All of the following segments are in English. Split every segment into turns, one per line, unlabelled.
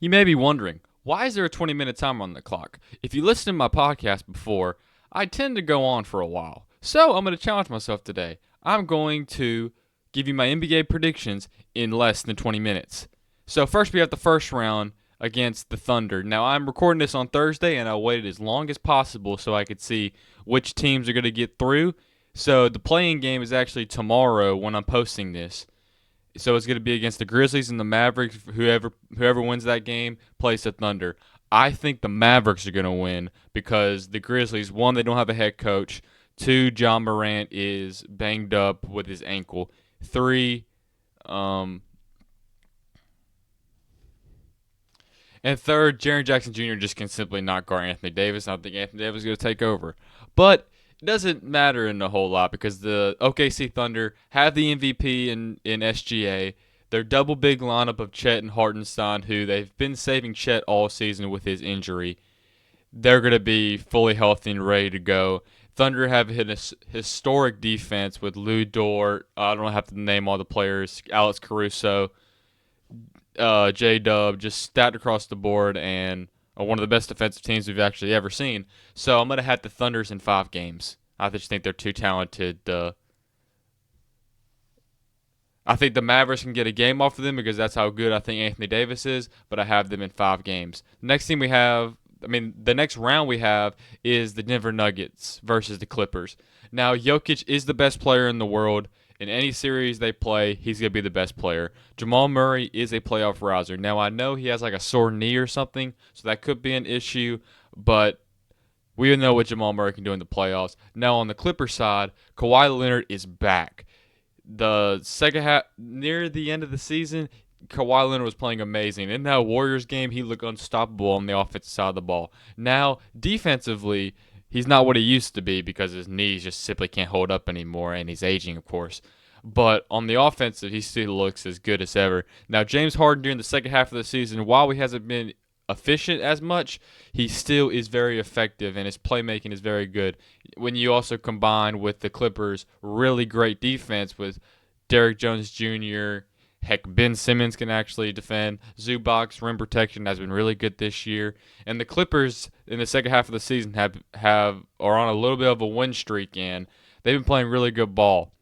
You may be wondering, why is there a 20-minute timer on the clock? If you listen to my podcast before, I tend to go on for a while. So I'm going to challenge myself today. I'm going to give you my NBA predictions in less than 20 minutes. So first we have the first round against the Thunder. Now I'm recording this on Thursday and I waited as long as possible so I could see which teams are going to get through. So the playing game is actually tomorrow when I'm posting this. So it's going to be against the Grizzlies and the Mavericks. Whoever wins that game plays the Thunder. I think the Mavericks are going to win because the Grizzlies, one, they don't have a head coach. Two, John Morant is banged up with his ankle. Three, um, and third, Jaren Jackson Jr. just can simply not guard Anthony Davis. I don't think Anthony Davis is going to take over. But it doesn't matter in a whole lot because the OKC Thunder have the MVP in SGA. Their double big lineup of Chet and Hartenstein, who they've been saving Chet all season with his injury, they're going to be fully healthy and ready to go. Thunder have hit a historic defense with Lou Dort. I don't have to name all the players. Alex Caruso, J Dub, just stacked across the board, and one of the best defensive teams we've actually ever seen. So I'm gonna have the Thunders in 5 games. I just think they're too talented. I think the Mavericks can get a game off of them because that's how good I think Anthony Davis is. But I have them in 5 games. Next thing we have, the next round we have is the Denver Nuggets versus the Clippers. Now, Jokic is the best player in the world. In any series they play, he's going to be the best player. Jamal Murray is a playoff riser. Now, I know he has like a sore knee or something, so that could be an issue, but we know what Jamal Murray can do in the playoffs. Now, on the Clippers side, Kawhi Leonard is back. The second half, near the end of the season, Kawhi Leonard was playing amazing. In that Warriors game, he looked unstoppable on the offensive side of the ball. Now, defensively, he's not what he used to be because his knees just simply can't hold up anymore, and he's aging, of course. But on the offensive, he still looks as good as ever. Now, James Harden during the second half of the season, while he hasn't been efficient as much, he still is very effective and his playmaking is very good. When you also combine with the Clippers' really great defense with Derrick Jones Jr., heck, Ben Simmons can actually defend. Zubac's rim protection has been really good this year. And the Clippers in the second half of the season are on a little bit of a win streak and they've been playing really good ball.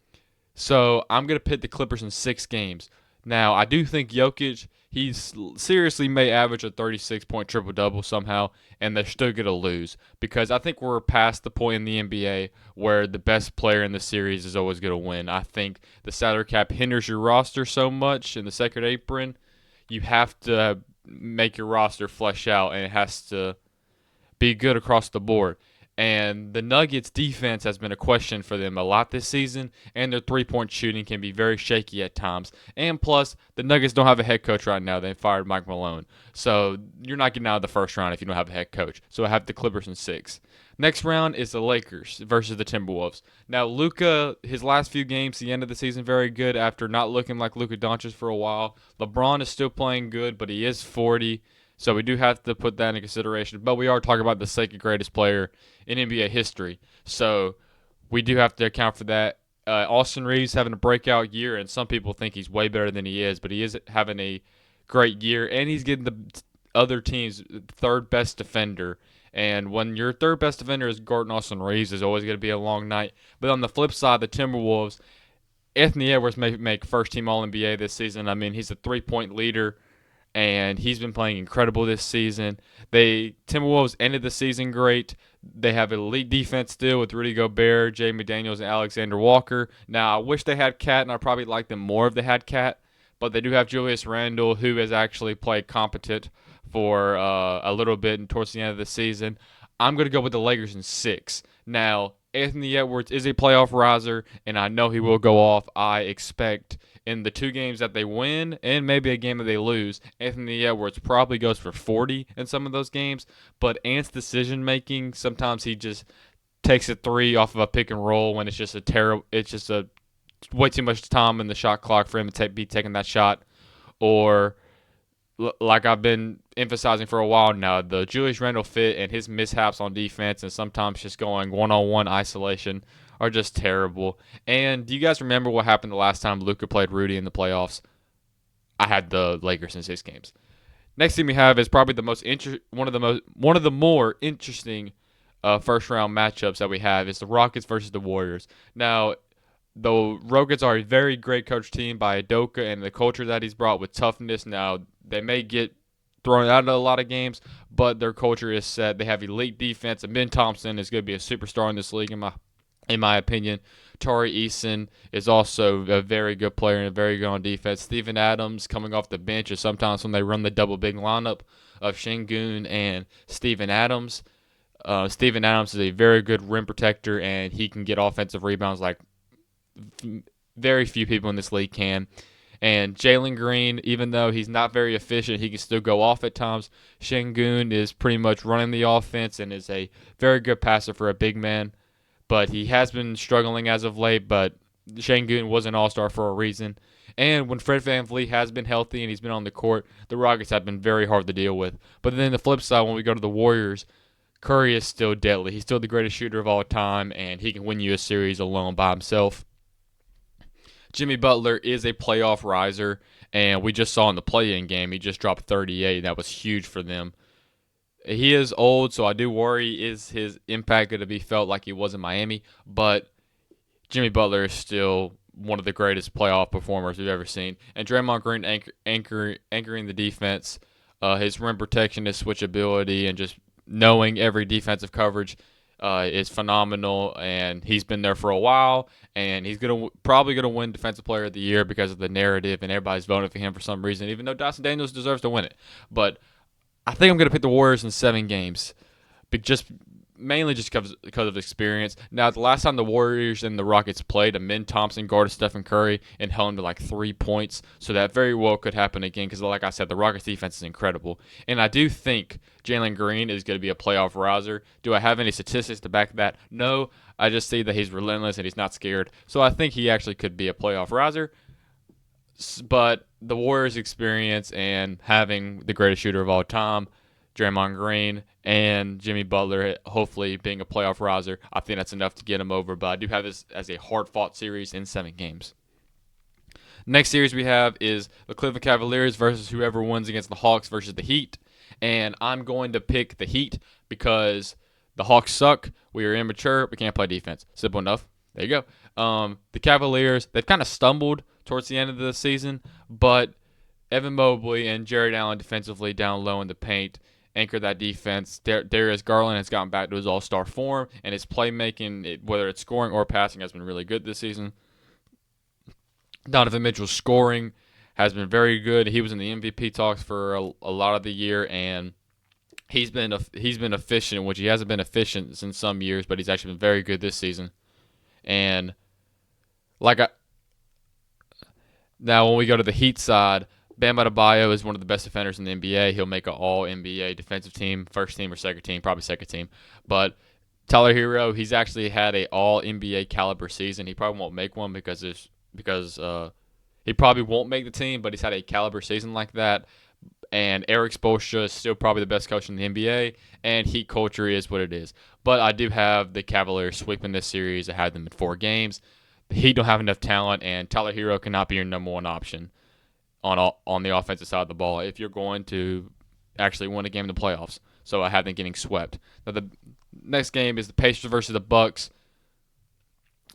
So I'm going to pit the Clippers in 6 games. Now, I do think Jokic, he's seriously may average a 36-point triple double somehow, and they're still going to lose because I think we're past the point in the NBA where the best player in the series is always going to win. I think the salary cap hinders your roster so much in the second apron. You have to make your roster flesh out, and it has to be good across the board. And the Nuggets' defense has been a question for them a lot this season, and their three-point shooting can be very shaky at times. And plus, the Nuggets don't have a head coach right now. They fired Mike Malone. So you're not getting out of the first round if you don't have a head coach. So I have the Clippers in 6. Next round is the Lakers versus the Timberwolves. Now, Luka, his last few games, the end of the season, very good after not looking like Luka Doncic for a while. LeBron is still playing good, but he is 40. So we do have to put that into consideration. But we are talking about the second greatest player in NBA history. So we do have to account for that. Austin Reeves having a breakout year, and some people think he's way better than he is, but he is having a great year, and he's getting the other team's third best defender. And when your third best defender is Gordon Austin Reeves, it's always going to be a long night. But on the flip side, the Timberwolves, Anthony Edwards may make first team All NBA this season. I mean, he's a 3-point leader and he's been playing incredible this season. Timberwolves ended the season great. They have elite defense still with Rudy Gobert, Jay McDaniels, and Alexander Walker. Now, I wish they had Cat, and I probably like them more if they had Cat, but they do have Julius Randle, who has actually played competent for a little bit and towards the end of the season. I'm going to go with the Lakers in 6. Now, Anthony Edwards is a playoff riser, and I know he will go off. I expect in the 2 games that they win and maybe a game that they lose, Anthony Edwards probably goes for 40 in some of those games. But Ant's decision making, sometimes he just takes a three off of a pick and roll when it's just a way too much time in the shot clock for him to be taking that shot, or like I've been emphasizing for a while now, the Julius Randle fit and his mishaps on defense and sometimes just going one-on-one isolation are just terrible. And do you guys remember what happened the last time Luka played Rudy in the playoffs? I had the Lakers in 6 games. Next thing we have is probably one of the more interesting first round matchups that we have is the Rockets versus the Warriors. Now, the Rockets are a very great coach team by Adoka and the culture that he's brought with toughness. Now, they may get thrown out of a lot of games, but their culture is set. They have elite defense, and Ben Thompson is going to be a superstar in this league, in my opinion. Tari Eason is also a very good player and very good on defense. Steven Adams coming off the bench is sometimes when they run the double big lineup of Şengün and Steven Adams. Steven Adams is a very good rim protector, and he can get offensive rebounds like very few people in this league can. And Jalen Green, even though he's not very efficient, he can still go off at times. Şengün is pretty much running the offense and is a very good passer for a big man. But he has been struggling as of late, but Şengün was an all-star for a reason. And when Fred VanVleet has been healthy and he's been on the court, the Rockets have been very hard to deal with. But then the flip side, when we go to the Warriors, Curry is still deadly. He's still the greatest shooter of all time, and he can win you a series alone by himself. Jimmy Butler is a playoff riser, and we just saw in the play-in game, he just dropped 38, and that was huge for them. He is old, so I do worry, is his impact going to be felt like he was in Miami? But Jimmy Butler is still one of the greatest playoff performers we've ever seen. And Draymond Green anchoring the defense, his rim protection, his switchability, and just knowing every defensive coverage is phenomenal. And he's been there for a while, and he's probably gonna win Defensive Player of the Year because of the narrative, and everybody's voting for him for some reason, even though Dyson Daniels deserves to win it. But I think I'm going to pick the Warriors in 7 games, mainly just because of experience. Now, the last time the Warriors and the Rockets played, Amin Thompson guarded Stephen Curry and held him to like 3 points, so that very well could happen again because, like I said, the Rockets' defense is incredible. And I do think Jalen Green is going to be a playoff rouser. Do I have any statistics to back that? No, I just see that he's relentless and he's not scared, so I think he actually could be a playoff rouser. But the Warriors' experience and having the greatest shooter of all time, Draymond Green, and Jimmy Butler hopefully being a playoff riser, I think that's enough to get him over. But I do have this as a hard-fought series in 7 games. Next series we have is the Cleveland Cavaliers versus whoever wins against the Hawks versus the Heat. And I'm going to pick the Heat because the Hawks suck. We are immature. We can't play defense. Simple enough. There you go. The Cavaliers, they've kind of stumbled towards the end of the season, but Evan Mobley and Jared Allen defensively down low in the paint anchor that defense. Darius Garland has gotten back to his all-star form, and his playmaking, whether it's scoring or passing, has been really good this season. Donovan Mitchell's scoring has been very good. He was in the MVP talks for a lot of the year, and he's been efficient, which he hasn't been efficient in some years, but he's actually been very good this season. And now when we go to the Heat side, Bam Adebayo is one of the best defenders in the NBA. He'll make an all-NBA defensive team, first team or second team, probably second team. But Tyler Hero, he's actually had a all-NBA caliber season. He probably won't make one because he probably won't make the team, but he's had a caliber season like that. And Eric Spoelstra is still probably the best coach in the NBA, and Heat culture is what it is. But I do have the Cavaliers sweeping this series. I had them in 4 games. The Heat don't have enough talent, and Tyler Hero cannot be your number one option on the offensive side of the ball if you're going to actually win a game in the playoffs. So I have them getting swept. Now the next game is the Pacers versus the Bucks.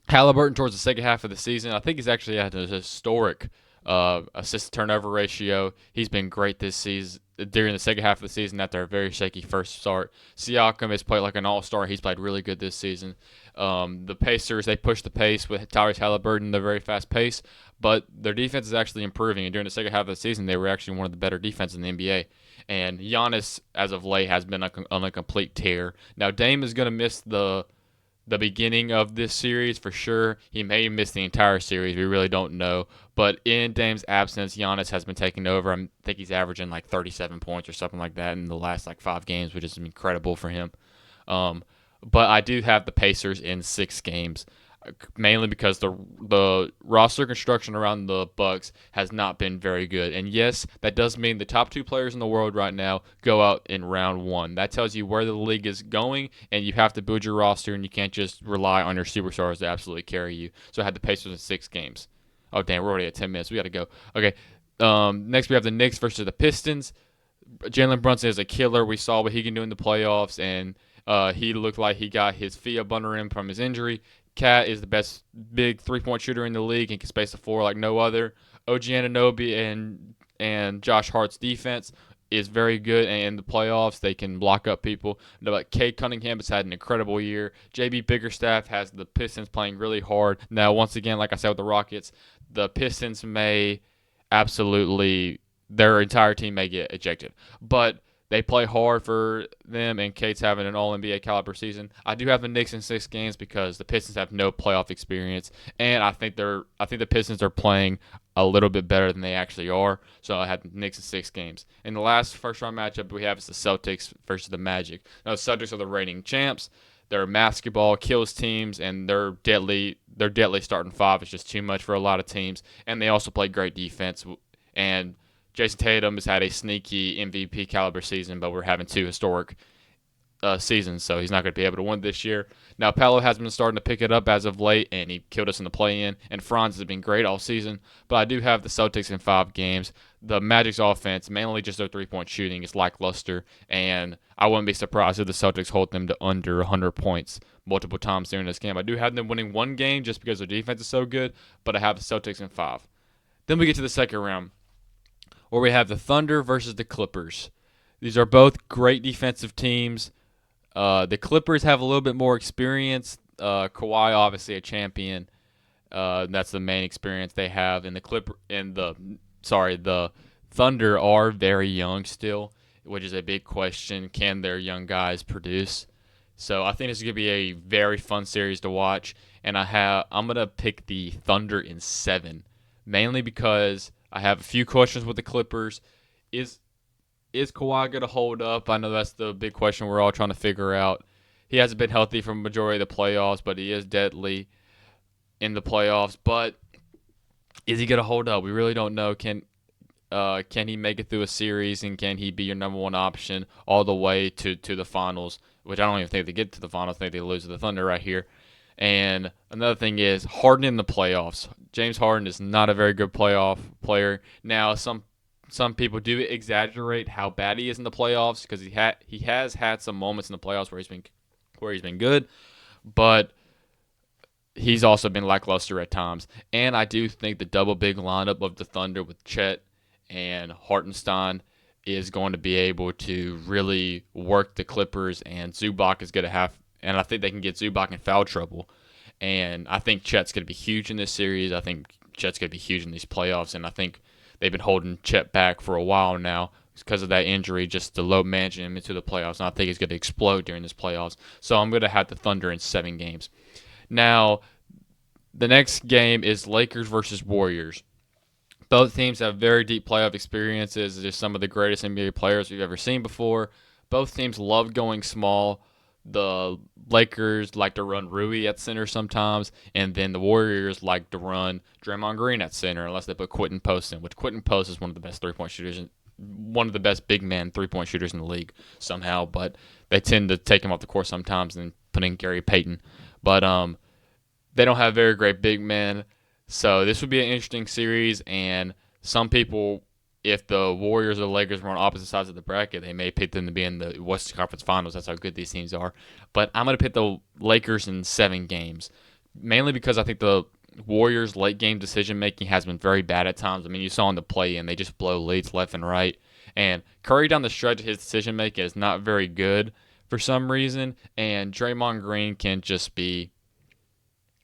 Halliburton towards the second half of the season, I think he's actually at a historic assist turnover ratio. He's been great this season during the second half of the season after a very shaky first start. Siakam has played like an all-star. He's played really good this season. The Pacers, they push the pace with Tyrese Halliburton, the very fast pace, but their defense is actually improving. And during the second half of the season, they were actually one of the better defenses in the NBA. And Giannis, as of late, has been on a complete tear. Now, Dame is going to miss the beginning of this series for sure. He may miss the entire series. We really don't know. But in Dame's absence, Giannis has been taking over. I think he's averaging like 37 points or something like that in the last like 5 games, which is incredible for him. But I do have the Pacers in 6 games, mainly because the roster construction around the Bucks has not been very good. And yes, that does mean the top 2 players in the world right now go out in round 1. That tells you where the league is going, and you have to build your roster, and you can't just rely on your superstars to absolutely carry you. So I had the Pacers in 6 games. Oh, damn, we're already at 10 minutes. We got to go. Okay, next we have the Knicks versus the Pistons. Jalen Brunson is a killer. We saw what he can do in the playoffs, and he looked like he got his feet up under him from his injury. Cat is the best big 3-point shooter in the league and can space the floor like no other. OG Anunoby and Josh Hart's defense is very good, and in the playoffs they can block up people. But Cade Cunningham has had an incredible year. JB Biggerstaff has the Pistons playing really hard. Now, once again, like I said with the Rockets, the Pistons may absolutely their entire team may get ejected, but they play hard for them, and Cade's having an All NBA caliber season. I do have the Knicks in 6 games because the Pistons have no playoff experience, and I think the Pistons are playing a little bit better than they actually are. So I had the Knicks in 6 games. And the last first round matchup we have is the Celtics versus the Magic. Now the Celtics are the reigning champs. They're basketball kills teams, and they're deadly. Their deadly starting five is just too much for a lot of teams, and they also play great defense. And Jason Tatum has had a sneaky MVP caliber season, but we're having 2 historic seasons, so he's not going to be able to win this year. Now, Paolo has been starting to pick it up as of late, and he killed us in the play-in, and Franz has been great all season, but I do have the Celtics in 5 games. The Magic's offense, mainly just their three-point shooting, is lackluster, and I wouldn't be surprised if the Celtics hold them to under 100 points multiple times during this game. I do have them winning 1 game just because their defense is so good, but I have the Celtics in 5. Then we get to the second round, where we have the Thunder versus the Clippers. These are both great defensive teams. The Clippers have a little bit more experience. Kawhi, obviously a champion. That's the main experience they have. And the Thunder are very young still, which is a big question. Can their young guys produce? So I think this is gonna be a very fun series to watch. And I'm gonna pick the Thunder in 7, mainly because I have a few questions with the Clippers. Is Kawhi going to hold up? I know that's the big question we're all trying to figure out. He hasn't been healthy for the majority of the playoffs, but he is deadly in the playoffs. But is he going to hold up? We really don't know. Can he make it through a series, and can he be your number one option all the way to the finals? Which I don't even think they get to the finals. I think they lose to the Thunder right here. And another thing is Harden in the playoffs. James Harden is not a very good playoff player. Now, some people do exaggerate how bad he is in the playoffs because he has had some moments in the playoffs where he's been good, but he's also been lackluster at times. And I do think the double big lineup of the Thunder with Chet and Hartenstein is going to be able to really work the Clippers, and Zubac is going to have, and I think they can get Zubac in foul trouble. And I think Chet's going to be huge in this series. I think Chet's going to be huge in these playoffs, and I think they've been holding Chet back for a while now because of that injury, just to load managing him into the playoffs. And I think he's going to explode during this playoffs. So I'm going to have the Thunder in 7 games. Now, the next game is Lakers versus Warriors. Both teams have very deep playoff experiences. They're some of the greatest NBA players we've ever seen before. Both teams love going small. The Lakers like to run Rui at center sometimes, and then the Warriors like to run Draymond Green at center unless they put Quentin Post in, which Quentin Post is one of the best 3-point shooters, one of the best big man 3-point shooters in the league somehow, but they tend to take him off the court sometimes and put in Gary Payton. But they don't have very great big men, so this would be an interesting series, and some people, if the Warriors or the Lakers were on opposite sides of the bracket, they may pick them to be in the Western Conference Finals. That's how good these teams are. But I'm going to pick the Lakers in 7 games, mainly because I think the Warriors' late-game decision-making has been very bad at times. I mean, you saw in the play-in, they just blow leads left and right. And Curry down the stretch, his decision-making is not very good for some reason. And Draymond Green can just be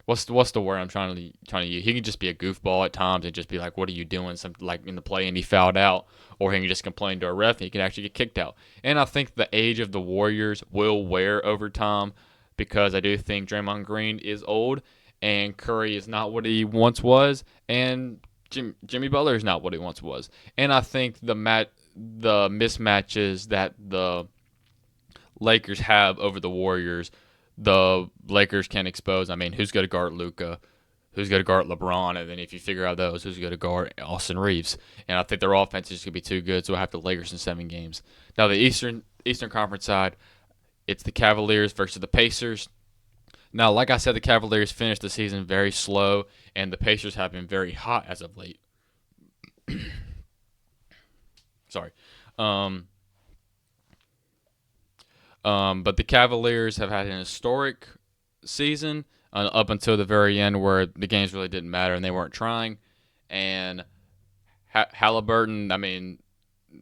what's the word I'm trying to use? He can just be a goofball at times and just be like, "What are you doing?" Something like in the play and he fouled out, or he can just complain to a ref and he can actually get kicked out. And I think the age of the Warriors will wear over time because I do think Draymond Green is old and Curry is not what he once was, and Jimmy Butler is not what he once was. And I think the mismatches that the Lakers have over the Warriors, the Lakers can expose. I mean, who's going to guard Luka? Who's going to guard LeBron? And then if you figure out those, who's going to guard Austin Reeves? And I think their offense is going to be too good, so I have the Lakers in 7 games. Now, the Eastern Conference side, it's the Cavaliers versus the Pacers. Now, like I said, the Cavaliers finished the season very slow, and the Pacers have been very hot as of late. Sorry. But the Cavaliers have had an historic season up until the very end, where the games really didn't matter and they weren't trying. And Halliburton, I mean,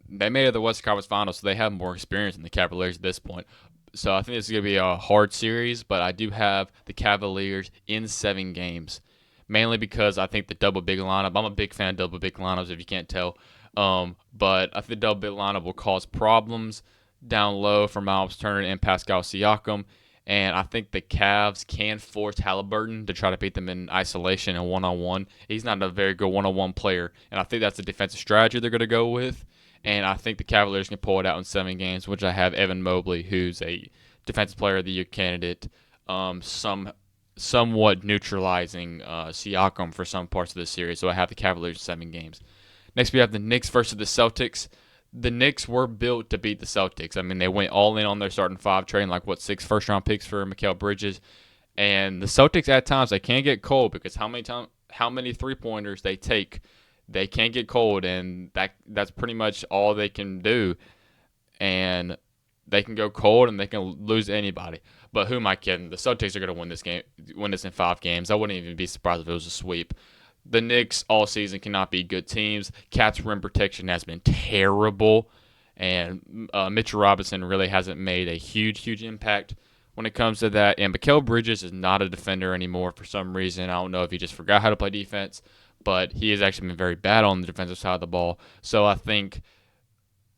they made it to the Western Conference Finals, so they have more experience than the Cavaliers at this point. So I think this is going to be a hard series, but I do have the Cavaliers in 7 games, mainly because I think the double big lineup. I'm a big fan of double big lineups, if you can't tell. But I think the double big lineup will cause problems down low for Miles Turner and Pascal Siakam. And I think the Cavs can force Halliburton to try to beat them in isolation and one-on-one. He's not a very good one-on-one player, and I think that's the defensive strategy they're going to go with. And I think the Cavaliers can pull it out in 7 games, which I have Evan Mobley, who's a Defensive Player of the Year candidate, somewhat neutralizing Siakam for some parts of the series. So I have the Cavaliers in 7 games. Next, we have the Knicks versus the Celtics. The Knicks were built to beat the Celtics. I mean, they went all in on their starting five, trading 6 first-round picks for Mikal Bridges. And the Celtics at times they can get cold because how many 3-pointers they take, they can't get cold, and that's pretty much all they can do. And they can go cold and they can lose to anybody. But who am I kidding? The Celtics are going to win this in 5 games. I wouldn't even be surprised if it was a sweep. The Knicks all season cannot be good teams. Cat's rim protection has been terrible, and Mitchell Robinson really hasn't made a huge impact when it comes to that. And Mikal Bridges is not a defender anymore for some reason. I don't know if he just forgot how to play defense, but he has actually been very bad on the defensive side of the ball. So I think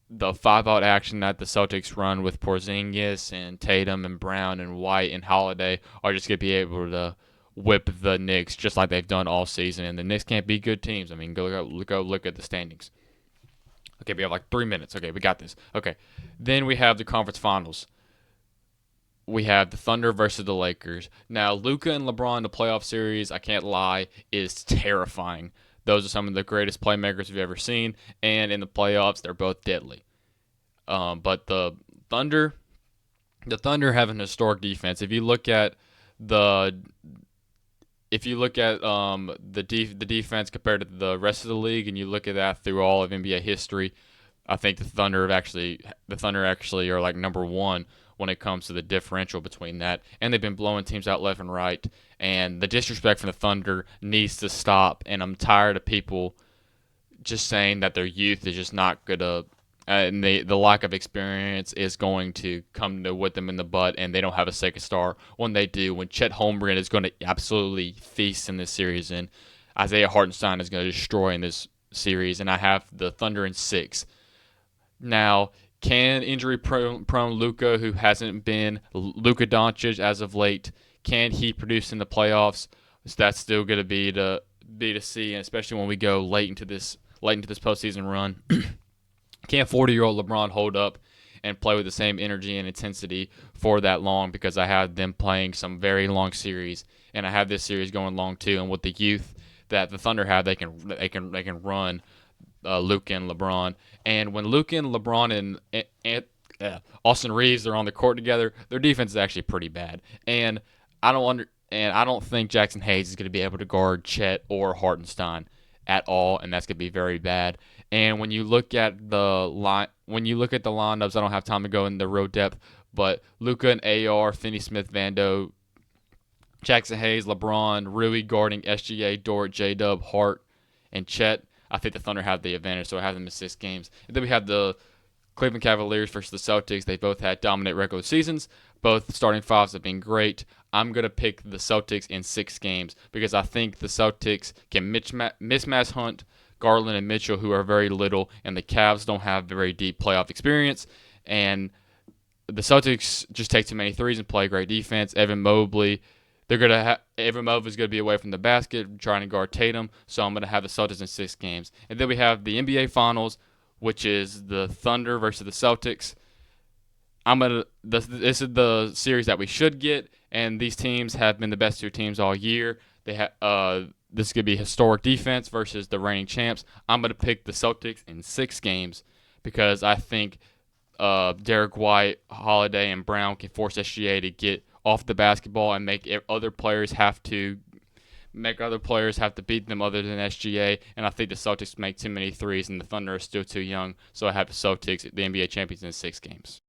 the 5-out action that the Celtics run with Porzingis and Tatum and Brown and White and Holiday are just going to be able to whip the Knicks just like they've done all season. And the Knicks can't be good teams. I mean, go look at the standings. Okay, we have 3 minutes. Okay, we got this. Okay, then we have the conference finals. We have the Thunder versus the Lakers. Now, Luka and LeBron in the playoff series, I can't lie, is terrifying. Those are some of the greatest playmakers we've ever seen, and in the playoffs, they're both deadly. But the Thunder have an historic defense. If you look at the the defense compared to the rest of the league, and you look at that through all of NBA history, I think the Thunder actually are number one when it comes to the differential between that. And they've been blowing teams out left and right. And the disrespect from the Thunder needs to stop. And I'm tired of people just saying that their youth is just not going to and the lack of experience is going to come with them in the butt, and they don't have a second star when they do. When Chet Holmgren is going to absolutely feast in this series, and Isaiah Hartenstein is going to destroy in this series, and I have the Thunder in 6. Now, can injury-prone Luka, who hasn't been Luka Doncic as of late, can he produce in the playoffs? So that's still going to be to see, and especially when we go late into this postseason run. Can 40-year-old LeBron hold up and play with the same energy and intensity for that long? Because I have them playing some very long series, and I have this series going long too. And with the youth that the Thunder have, they can run Luka and LeBron. And when Luka and LeBron and Austin Reeves are on the court together, their defense is actually pretty bad. And I don't think Jackson Hayes is going to be able to guard Chet or Hartenstein at all, and that's going to be very bad. And when you look at the lineups, I don't have time to go into real depth, but Luka and AR, Finney-Smith, Vando, Jackson Hayes, LeBron, Rui guarding SGA, Dort, J-Dub, Hart, and Chet, I think the Thunder have the advantage, so I have them in 6 games. And then we have the Cleveland Cavaliers versus the Celtics. They both had dominant regular seasons. Both starting fives have been great. I'm going to pick the Celtics in 6 games because I think the Celtics can mismatch Hunt, Garland, and Mitchell, who are very little, and the Cavs don't have very deep playoff experience. And the Celtics just take too many threes and play great defense. Evan Mobley is going to be away from the basket trying to guard Tatum, so I'm going to have the Celtics in 6 games. And then we have the NBA Finals, which is the Thunder versus the Celtics. This is the series that we should get, and these teams have been the best 2 teams all year. This could be historic defense versus the reigning champs. I'm going to pick the Celtics in 6 games because I think Derek White, Holiday, and Brown can force SGA to get off the basketball and make other players have to beat them other than SGA. And I think the Celtics make too many threes, and the Thunder are still too young. So I have the Celtics, the NBA champions, in 6 games.